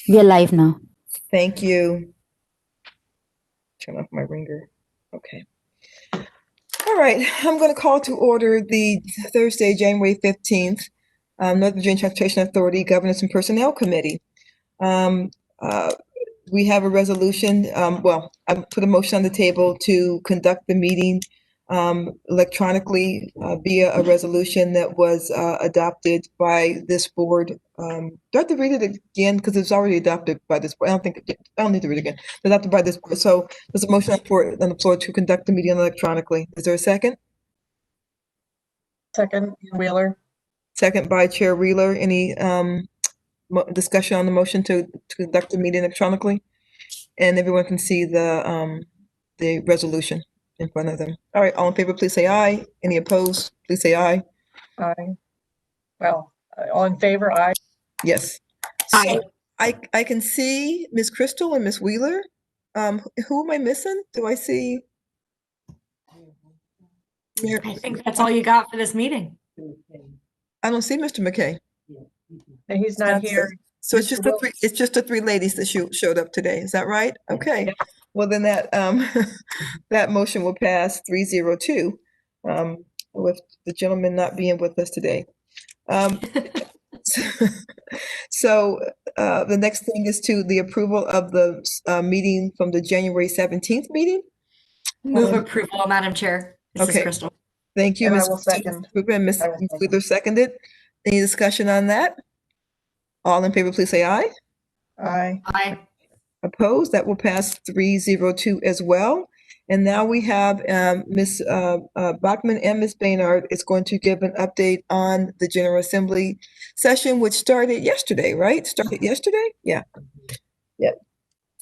We are live now. Thank you. Turn off my ringer. Okay. All right. I'm going to call to order the Thursday, January 15th, Northern Virginia Transportation Authority Governance and Personnel Committee. Um, uh, we have a resolution. I put a motion on the table to conduct the meeting electronically via a resolution that was adopted by this board. Do I have to read it again? Because it's already adopted by this board. I don't need to read it again. Adopted by this board. So there's a motion on the floor to conduct the meeting electronically. Is there a second? Second, Wheeler. Second by Chair Wheeler. Any discussion on the motion to conduct the meeting electronically? And everyone can see the resolution in front of them. All right, all in favor, please say aye. Any opposed, please say aye. Aye. Well, all in favor, aye. Yes. So I can see Ms. Crystal and Ms. Wheeler. Who am I missing? Do I see? I think that's all you got for this meeting. I don't see Mr. McKay. And he's not here. So it's just the three ladies that showed up today. Is that right? Okay. Well, then that that motion will pass 3-0-2 with the gentleman not being with us today. So the next thing is to the approval of the meeting from the January 17th meeting. Move approval, Madam Chair. This is Crystal. Thank you, And I Ms. will second. Ms. Wheeler seconded. Any discussion on that? All in favor, please say aye. Aye. Aye. Opposed? That will pass 3-0-2 as well. And now we have Ms. Bachman and Ms. Baynard is going to give an update on the General Assembly session, which started yesterday, right? Started yesterday? Yeah. Yeah.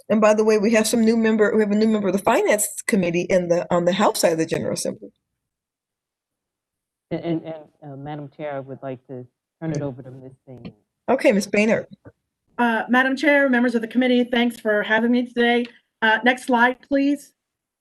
And by the way, we have a new member of the Finance Committee on the House side of the General Assembly. And Madam Chair, I would like to turn it over to Ms. Baynard. Okay, Ms. Baynard. Madam Chair, members of the committee, thanks for having me today. Next slide, please.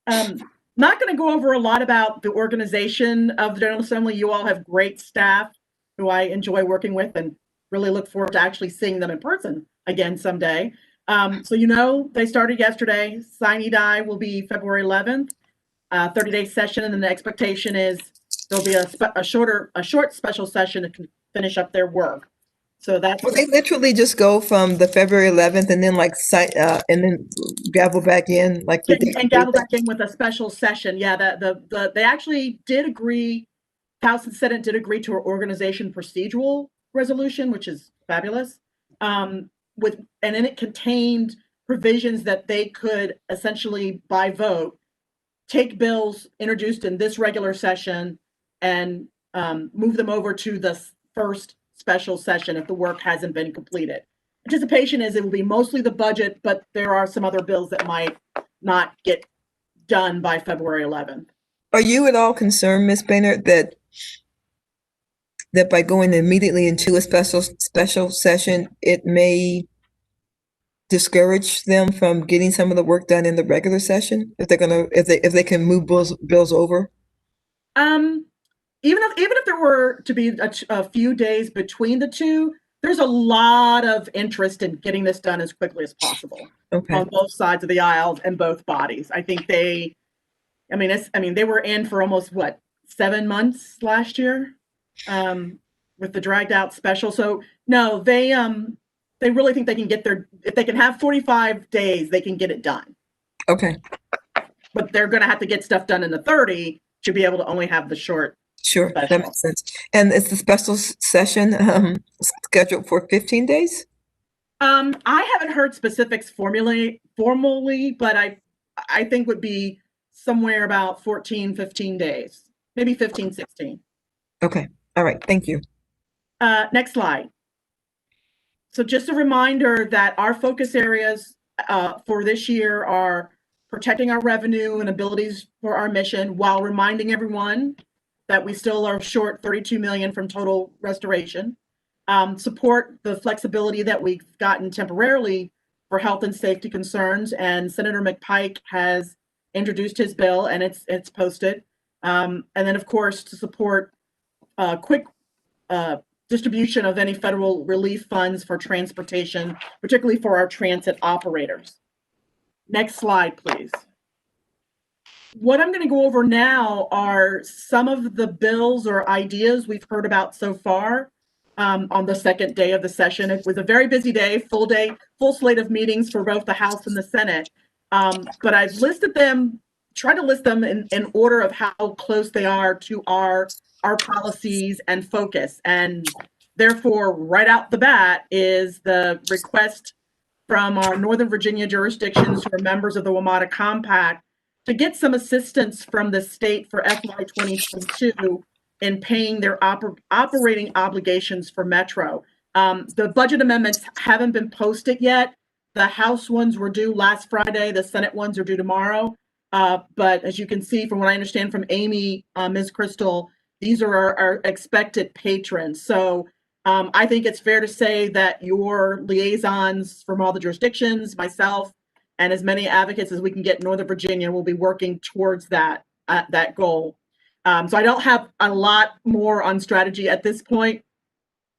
Not going to go over a lot about the organization of the General Assembly. You all have great staff who I enjoy working with and really look forward to actually seeing them in person again someday. So they started yesterday. Sine Die will be February 11th, 30-day session, and then the expectation is there'll be a short special session to finish up their work. So that's they literally just go from the February 11th and then and then gavel back in and gavel back in with a special session. Yeah, they actually did agree. House and Senate did agree to an organization procedural resolution, which is fabulous. And then it contained provisions that they could essentially by vote take bills introduced in this regular session and move them over to the first special session if the work hasn't been completed. Anticipation is it will be mostly the budget, but there are some other bills that might not get done by February 11th. Are you at all concerned, Ms. Baynard, that by going immediately into a special session, it may discourage them from getting some of the work done in the regular session if they can move bills over? Even if there were to be a few days between the two, there's a lot of interest in getting this done as quickly as possible on both sides of the aisle and both bodies. I think they were in for almost 7 months last year with the dragged out special. So no, they really think they can if they can have 45 days, they can get it done. Okay. But they're going to have to get stuff done in the 30 to be able to only have the short. Sure, special. That makes sense. And is the special session scheduled for 15 days? I haven't heard specifics formally, but I think would be somewhere about 14, 15 days, maybe 15, 16. Okay. All right. Thank you. Next slide. So just a reminder that our focus areas for this year are protecting our revenue and abilities for our mission while reminding everyone that we still are short $32 million from total restoration. Support the flexibility that we've gotten temporarily for health and safety concerns, and Senator McPike has introduced his bill and it's posted. And then, of course, to support quick distribution of any federal relief funds for transportation, particularly for our transit operators. Next slide, please. What I'm going to go over now are some of the bills or ideas we've heard about so far on the second day of the session. It was a very busy day, full slate of meetings for both the House and the Senate. But I've listed them, tried to list them in order of how close they are to our policies and focus. And therefore, right out the bat is the request from our Northern Virginia jurisdictions who are members of the WMATA Compact to get some assistance from the state for FY 2022 in paying their operating obligations for Metro. The budget amendments haven't been posted yet. The House ones were due last Friday. The Senate ones are due tomorrow. But as you can see from what I understand from Amy, Ms. Crystal, these are our expected patrons. So I think it's fair to say that your liaisons from all the jurisdictions, myself, and as many advocates as we can get in Northern Virginia will be working towards that goal. So I don't have a lot more on strategy at this point.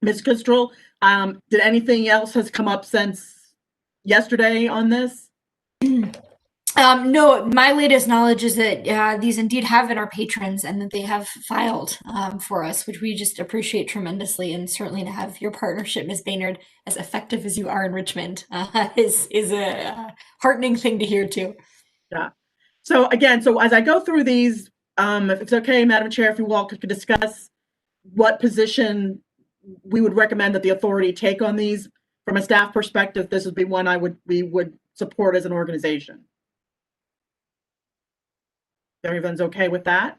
Ms. Crystal, did anything else has come up since yesterday on this? No, my latest knowledge is that these indeed have been our patrons and that they have filed for us, which we just appreciate tremendously. And certainly to have your partnership, Ms. Baynard, as effective as you are in Richmond is a heartening thing to hear too. Yeah. So again, so as I go through these, if it's okay, Madam Chair, if you all could discuss what position we would recommend that the authority take on these from a staff perspective, this would be one we would support as an organization. Everyone's okay with that?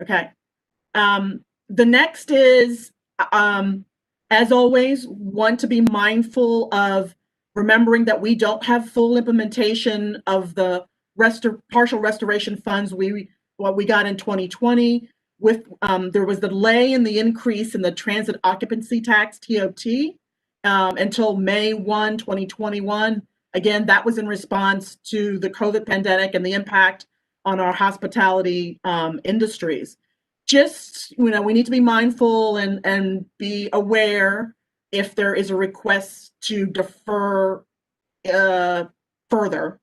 Okay. The next is, as always, want to be mindful of remembering that we don't have full implementation of the partial restoration funds what we got in 2020. With there was the delay in the increase in the transit occupancy tax TOT until May 1, 2021. Again, that was in response to the COVID pandemic and the impact on our hospitality industries. Just, we need to be mindful and be aware if there is a request to defer further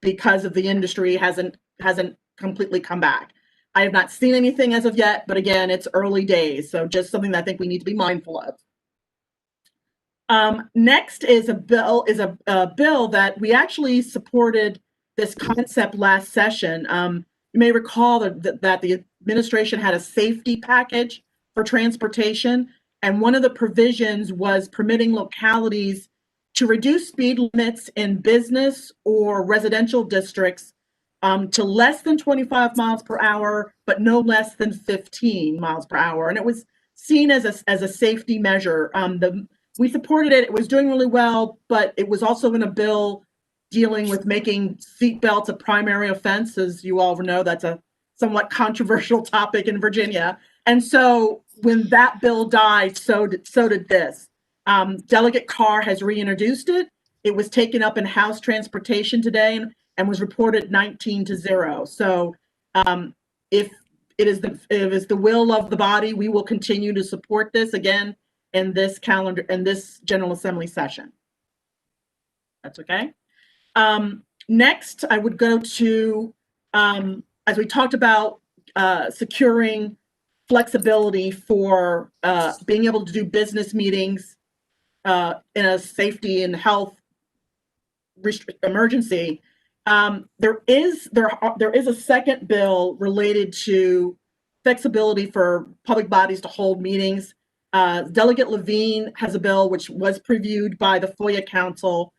because of the industry hasn't completely come back. I have not seen anything as of yet, but again, it's early days, so just something that I think we need to be mindful of. Next is a bill that we actually supported this concept last session. You may recall that the administration had a safety package for transportation, and one of the provisions was permitting localities to reduce speed limits in business or residential districts to less than 25 miles per hour, but no less than 15 miles per hour. And it was seen as a safety measure. We supported it. It was doing really well, but it was also in a bill dealing with making seatbelts a primary offense. As you all know, that's a somewhat controversial topic in Virginia. And so when that bill died, so did this. Delegate Carr has reintroduced it. It was taken up in House Transportation today and was reported 19-0. So if it is the will of the body, we will continue to support this again in this General Assembly session. That's okay. Next, I would go to, as we talked about, securing flexibility for being able to do business meetings in a safety and health emergency. There is a second bill related to flexibility for public bodies to hold meetings. Delegate Levine has a bill which was previewed by the FOIA Council,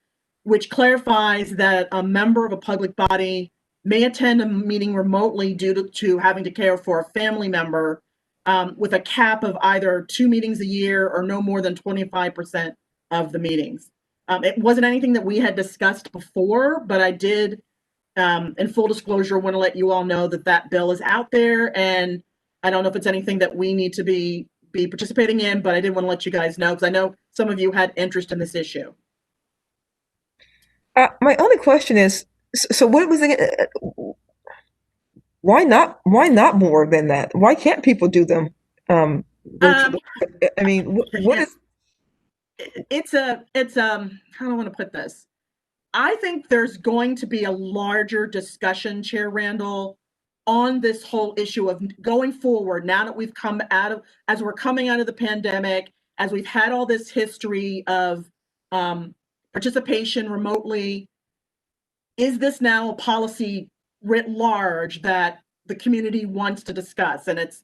which clarifies that a member of a public body may attend a meeting remotely due to having to care for a family member with a cap of either 2 meetings a year or no more than 25% of the meetings. It wasn't anything that we had discussed before, but I did, in full disclosure, want to let you all know that bill is out there, and I don't know if it's anything that we need to be participating in, but I did want to let you guys know because I know some of you had interest in this issue. My only question is, so what was it? Why not? Why not more than that? Why can't people do them? Virtually? I mean, what yeah, is? how do I want to put this? I think there's going to be a larger discussion, Chair Randall, on this whole issue of going forward now that we've come out of, as we're coming out of the pandemic, as we've had all this history of participation remotely. Is this now a policy writ large that the community wants to discuss? And it's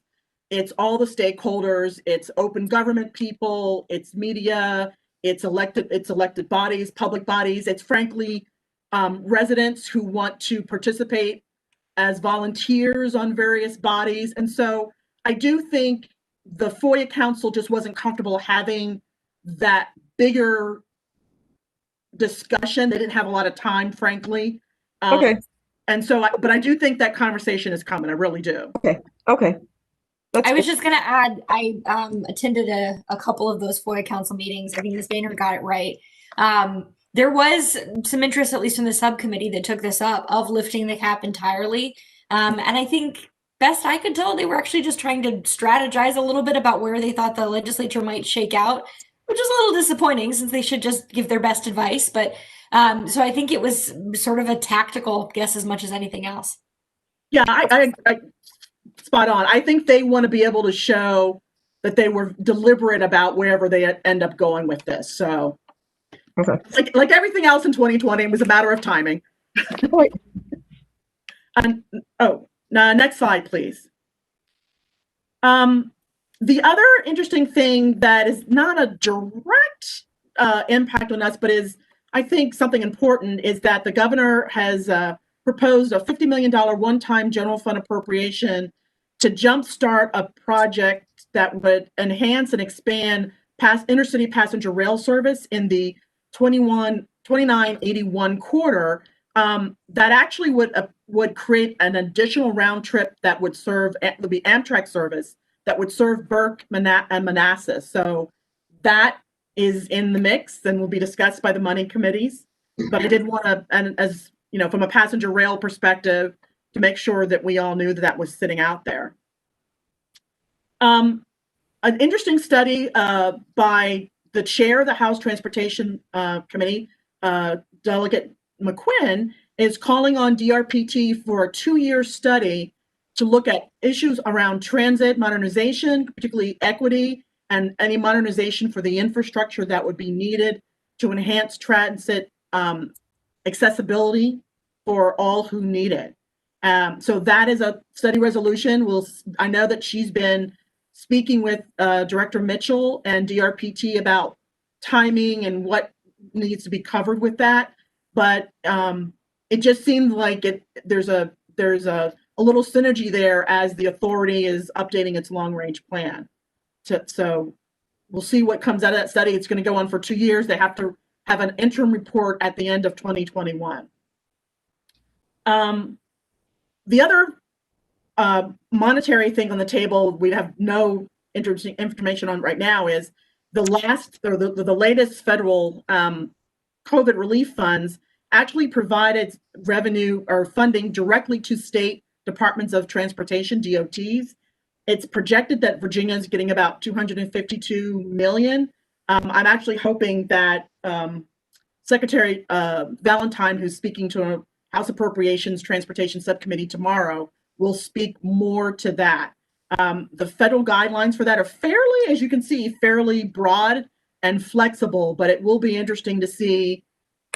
all the stakeholders, it's open government people, it's media, it's elected bodies, public bodies, it's frankly residents who want to participate as volunteers on various bodies. And so I do think the FOIA Council just wasn't comfortable having that bigger discussion. They didn't have a lot of time, frankly. Okay, And so, but I do think that conversation is coming. I really do. okay. That's I was good. just gonna add, I attended a couple of those FOIA council meetings. I think Ms. Boehner got it right. There was some interest, at least in the subcommittee that took this up, of lifting the cap entirely. And I think best I could tell, they were actually just trying to strategize a little bit about where they thought the legislature might shake out, which is a little disappointing since they should just give their best advice. But so I think it was sort of a tactical guess as much as anything else. Yeah, I spot on. I think they want to be able to show that they were deliberate about wherever they end up going with this. So, Okay. like everything else in 2020, it was a matter of timing. And next slide, please. The other interesting thing that is not a direct impact on us, but is, I think, something important, is that the governor has proposed a $50 million one-time general fund appropriation to jumpstart a project that would enhance and expand intercity passenger rail service in the 2981 corridor. That actually would create an additional round trip that would be Amtrak service that would serve Burke and Manassas. So that is in the mix and will be discussed by the money committees. But I did want to, and as you know, from a passenger rail perspective, to make sure that we all knew that that was sitting out there. An interesting study by the chair of the House Transportation Committee, Delegate McQuinn, is calling on DRPT for a 2-year study to look at issues around transit modernization, particularly equity, and any modernization for the infrastructure that would be needed to enhance transit accessibility for all who need it. So that is a study resolution. I know that she's been speaking with Director Mitchell and DRPT about timing and what needs to be covered with that. But it just seems like there's a little synergy there as the authority is updating its long-range plan. So we'll see what comes out of that study. It's going to go on for 2 years. They have to have an interim report at the end of 2021. The other monetary thing on the table we have no interesting information on right now is the latest federal COVID relief funds actually provided revenue or funding directly to state departments of transportation, DOTs. It's projected that Virginia is getting about $252 million. I'm actually hoping that Secretary Valentine, who's speaking to a House Appropriations Transportation Subcommittee tomorrow, will speak more to that. The federal guidelines for that are fairly, as you can see, fairly broad and flexible, but it will be interesting to see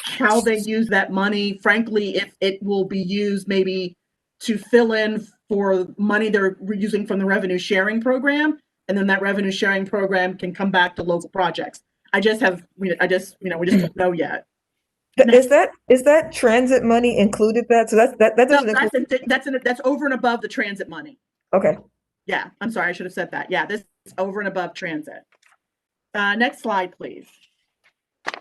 how they use that money. Frankly, if it will be used maybe to fill in for money they're using from the revenue sharing program, and then that revenue sharing program can come back to local projects. We just don't know yet. Is that transit money included that? So that doesn't No, include. that's over and above the transit money. Okay. Yeah, I'm sorry, I should have said that. Yeah, this is over and above transit. Next slide, please.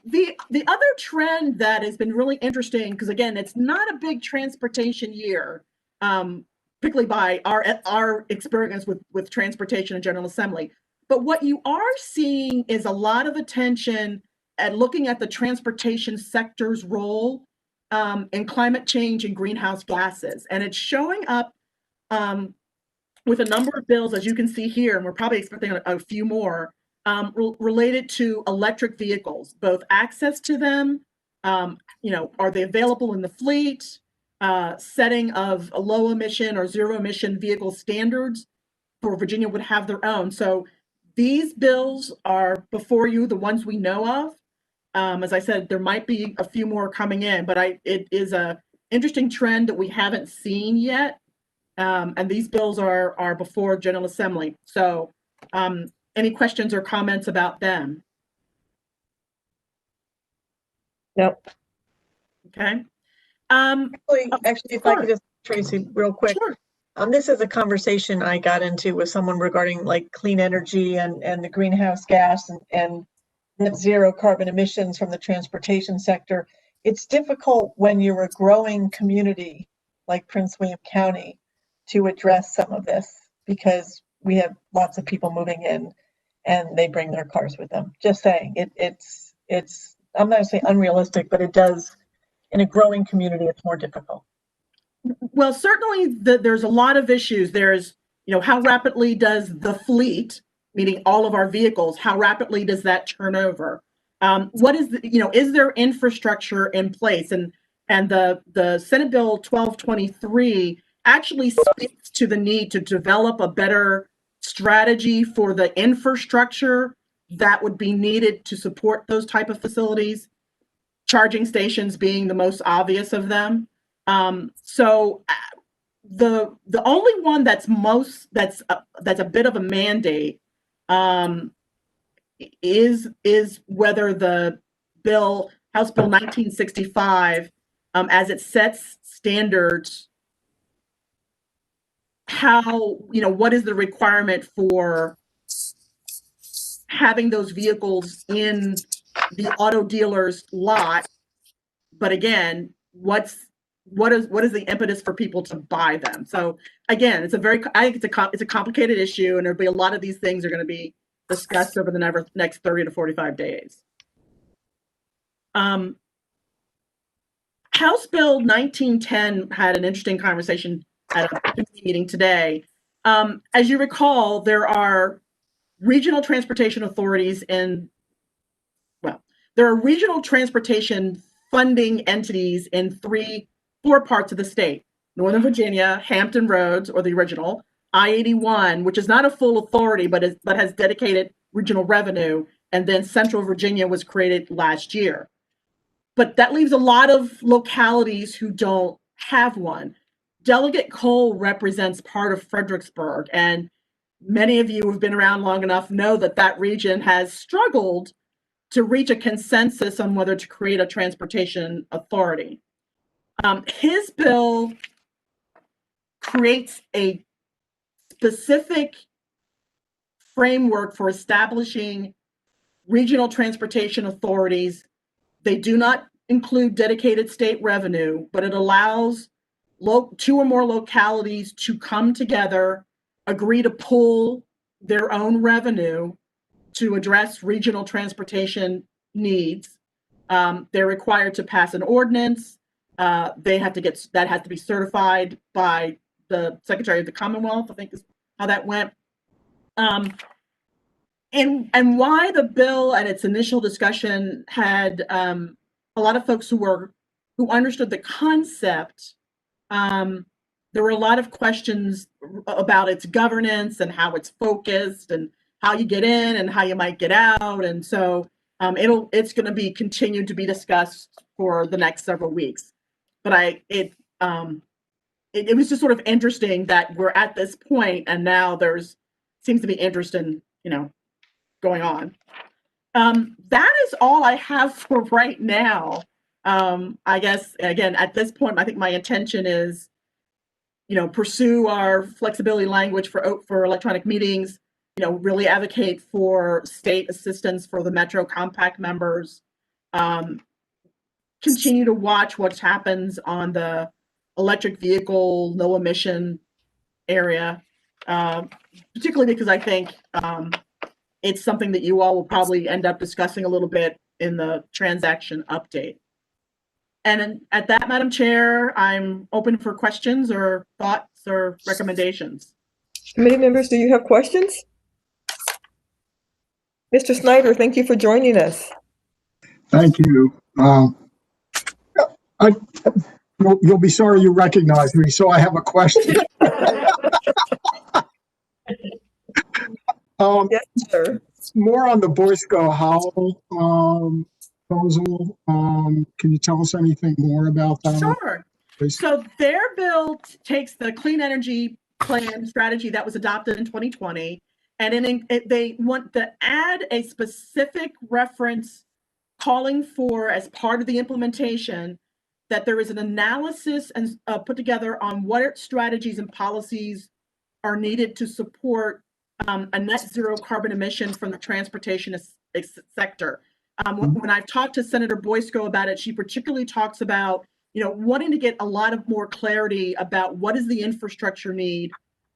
The other trend that has been really interesting, because again, it's not a big transportation year, particularly by our experience with transportation and General Assembly. But what you are seeing is a lot of attention at looking at the transportation sector's role in climate change and greenhouse gases. And it's showing up with a number of bills, as you can see here, and we're probably expecting a few more, related to electric vehicles, both access to them, are they available in the fleet, setting of a low emission or zero emission vehicle standards for Virginia would have their own. So these bills are before you, the ones we know of. As I said, there might be a few more coming in, but it is a interesting trend that we haven't seen yet. And these bills are before General Assembly. So any questions or comments about them? Yep. Okay. Actually, if I sure. could just, Tracy, real quick. Sure. This is a conversation I got into with someone regarding like clean energy and the greenhouse gas and net zero carbon emissions from the transportation sector. It's difficult when you're a growing community like Prince William County to address some of this because we have lots of people moving in and they bring their cars with them. Just saying, it's I'm not gonna say unrealistic, but it does, in a growing community, it's more difficult. Well, certainly there's a lot of issues. There's, how rapidly does the fleet, meaning all of our vehicles, how rapidly does that turn over? What is is there infrastructure in place? And the Senate Bill 1223 actually speaks to the need to develop a better strategy for the infrastructure that would be needed to support those type of facilities, charging stations being the most obvious of them. So the only one that's a bit of a mandate is whether the House Bill 1965, as it sets standards, what is the requirement for having those vehicles in the auto dealer's lot? But again, what is the impetus for people to buy them? So again, I think it's a complicated issue, and there'll be a lot of these things are going to be discussed over the next 30 to 45 days. House Bill 1910 had an interesting conversation at a committee meeting today. As you recall, there are regional transportation authorities there are regional transportation funding entities in 4 parts of the state: Northern Virginia, Hampton Roads, or the original, I-81, which is not a full authority, but has dedicated regional revenue, and then Central Virginia was created last year. But that leaves a lot of localities who don't have one. Delegate Cole represents part of Fredericksburg, and many of you who have been around long enough know that region has struggled to reach a consensus on whether to create a transportation authority. His bill creates a specific framework for establishing regional transportation authorities. They do not include dedicated state revenue, but it allows 2 or more localities to come together, agree to pool their own revenue to address regional transportation needs. They're required to pass an ordinance. That has to be certified by the Secretary of the Commonwealth, I think is how that went. And why the bill and its initial discussion had a lot of folks who understood the concept. There were a lot of questions about its governance and how it's focused and how you get in and how you might get out. And so it's going to be continued to be discussed for the next several weeks. But it was just sort of interesting that we're at this point and now seems to be interest in, going on. That is all I have for right now. I guess, again, at this point, I think my intention is, pursue our flexibility language for electronic meetings, really advocate for state assistance for the Metro Compact members, continue to watch what happens on the electric vehicle, no emission area, particularly because I think it's something that you all will probably end up discussing a little bit in the transaction update. And at that, Madam Chair, I'm open for questions or thoughts or recommendations? Committee members, do you have questions? Mr. Snyder, thank you for joining us. Thank you. I, you'll be sorry you recognize me, so I have a question. Yes, sir. More on the Boy Scout Howell proposal. Can you tell us anything more about that? Sure. Please? So their bill takes the clean energy plan strategy that was adopted in 2020, and they want to add a specific reference calling for, as part of the implementation, that there is an analysis and put together on what strategies and policies are needed to support a net zero carbon emission from the transportation sector. When I've talked to Senator Boysko about it, she particularly talks about, wanting to get a lot of more clarity about what is the infrastructure need.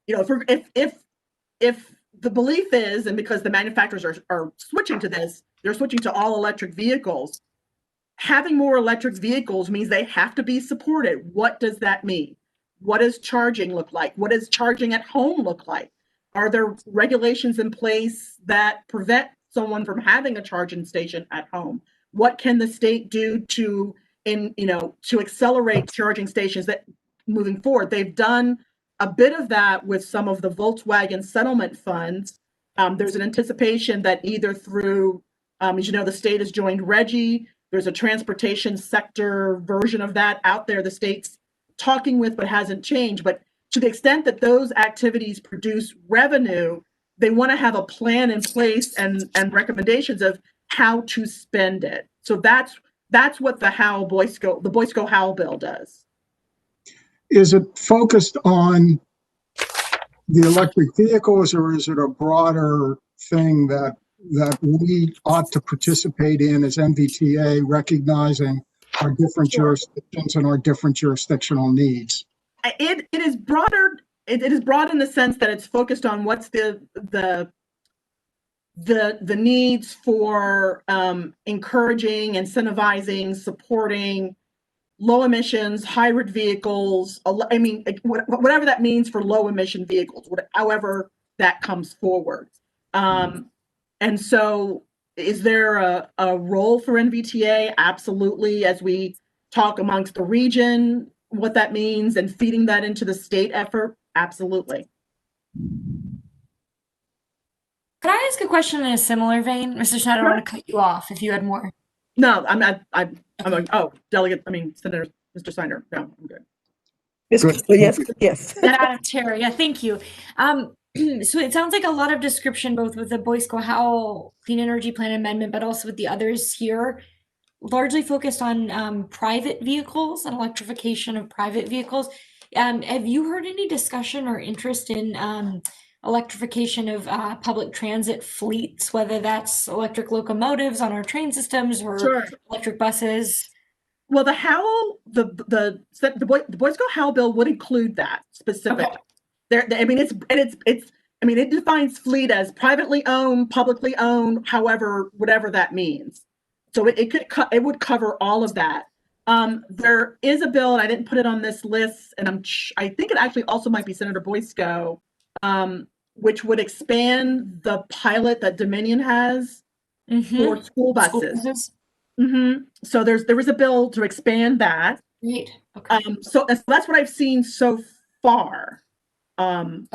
If the belief is, and because the manufacturers are switching to this, they're switching to all electric vehicles. Having more electric vehicles means they have to be supported. What does that mean? What does charging look like? What does charging at home look like? Are there regulations in place that prevent someone from having a charging station at home? What can the state do to accelerate charging stations that moving forward? They've done a bit of that with some of the Volkswagen settlement funds. There's an anticipation that either through, as you know, the state has joined RGGI. There's a transportation sector version of that out there the state's talking with, but hasn't changed. But to the extent that those activities produce revenue, they want to have a plan in place and recommendations of how to spend it. So that's what the Boy Scout Howell bill does. Is it focused on the electric vehicles, or is it a broader thing that we ought to participate in as MVTA, recognizing our different jurisdictions and our different jurisdictional needs? It is broader. It is broad in the sense that it's focused on what's the needs for encouraging, incentivizing, supporting low emissions, hybrid vehicles. I mean, whatever that means for low emission vehicles, however that comes forward. And so is there a role for NVTA? Absolutely. As we talk amongst the region, what that means and feeding that into the state effort. Absolutely. Could I ask a question in a similar vein? Mr. Schneider, I don't want to cut you off if you had more. No, I'm like, Senator, Mr. Steiner. No, I'm good. Yes. Madam Chair, yeah, thank you. So it sounds like a lot of description, both with the Boy Scout Howell Clean Energy Plan Amendment, but also with the others here, largely focused on private vehicles and electrification of private vehicles. Have you heard any discussion or interest in electrification of public transit fleets, whether that's electric locomotives on our train systems or electric buses? Well, the Howell, the Boy Scout Howell bill would include that specifically. Okay. It defines fleet as privately owned, publicly owned, however, whatever that means. So it would cover all of that. There is a bill, and I didn't put it on this list, and I think it actually also might be Senator Boysko, which would expand the pilot that Dominion has for school buses. So there is a bill to expand that. Great. Okay. So that's what I've seen so far. Okay,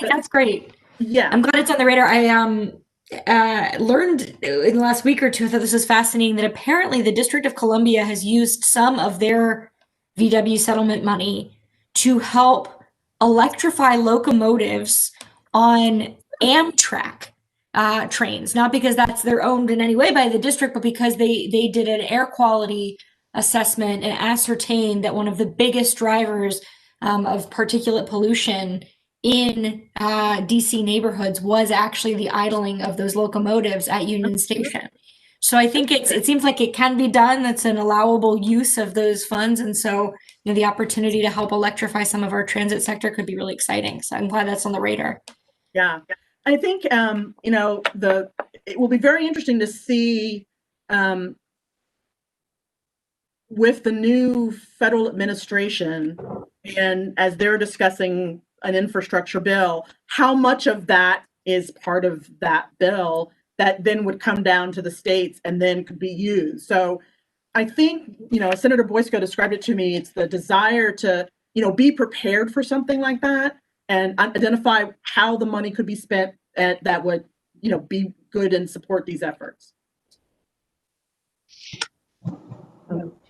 that's great. Yeah, I'm glad it's on the radar. I learned in the last week or two, I thought this was fascinating, that apparently the District of Columbia has used some of their VW settlement money to help electrify locomotives on Amtrak trains, not because they're owned in any way by the district, but because they did an air quality assessment and ascertained that one of the biggest drivers of particulate pollution in DC neighborhoods was actually the idling of those locomotives at Union Station. So I think it seems like it can be done. That's an allowable use of those funds. And so the opportunity to help electrify some of our transit sector could be really exciting. So I'm glad that's on the radar. Yeah, I think, it will be very interesting to see with the new federal administration, And as they're discussing an infrastructure bill, how much of that is part of that bill that then would come down to the states and then could be used? So I think, Senator Boysko described it to me. It's the desire to, be prepared for something like that and identify how the money could be spent that would, be good and support these efforts.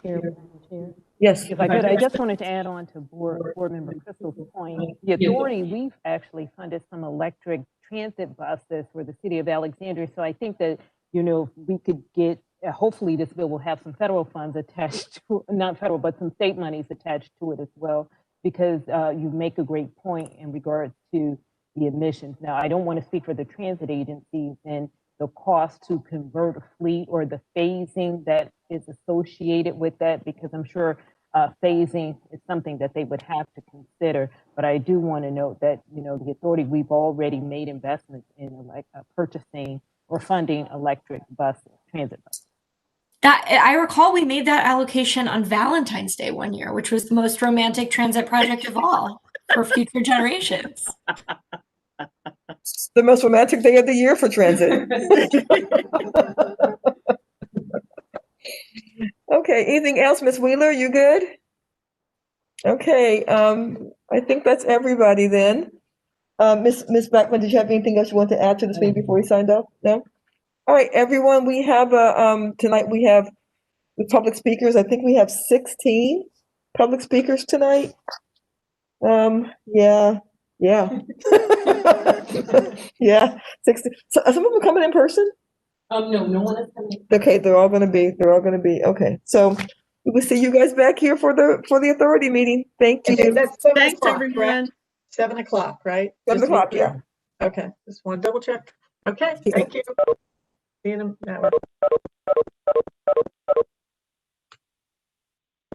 Chair, Madam Chair. Yes. If I could, I just wanted to add on to Board Member Crystal's point. The authority, we've actually funded some electric transit buses for the city of Alexandria. So I think that, we could get, hopefully this bill will have some federal funds attached to, not federal, but some state monies attached to it as well, because you make a great point in regards to the emissions. Now, I don't want to speak for the transit agencies and the cost to convert a fleet or the phasing that is associated with that, because I'm sure phasing is something that they would have to consider. But I do want to note that, the authority, we've already made investments in purchasing or funding electric buses, transit buses. That I recall we made that allocation on Valentine's Day one year, which was the most romantic transit project of all for future generations. The most romantic day of the year for transit. Okay, anything else, Ms. Wheeler? You good? Okay, I think that's everybody then. Ms. Beckman, did you have anything else you want to add to this meeting before we signed up? No? All right, everyone, we have tonight we have the public speakers. I think we have 16 public speakers tonight. Yeah. Yeah, 60. So are some of them coming in person? No one is coming. Okay, they're all gonna be, okay. So we will see you guys back here for the authority meeting. Thank you. That's 7 Thanks, o'clock, everyone. correct? 7 o'clock, right? 7 Just to be o'clock, clear? yeah. Okay, just want to double check. Okay, Yeah. thank you. See you in an hour.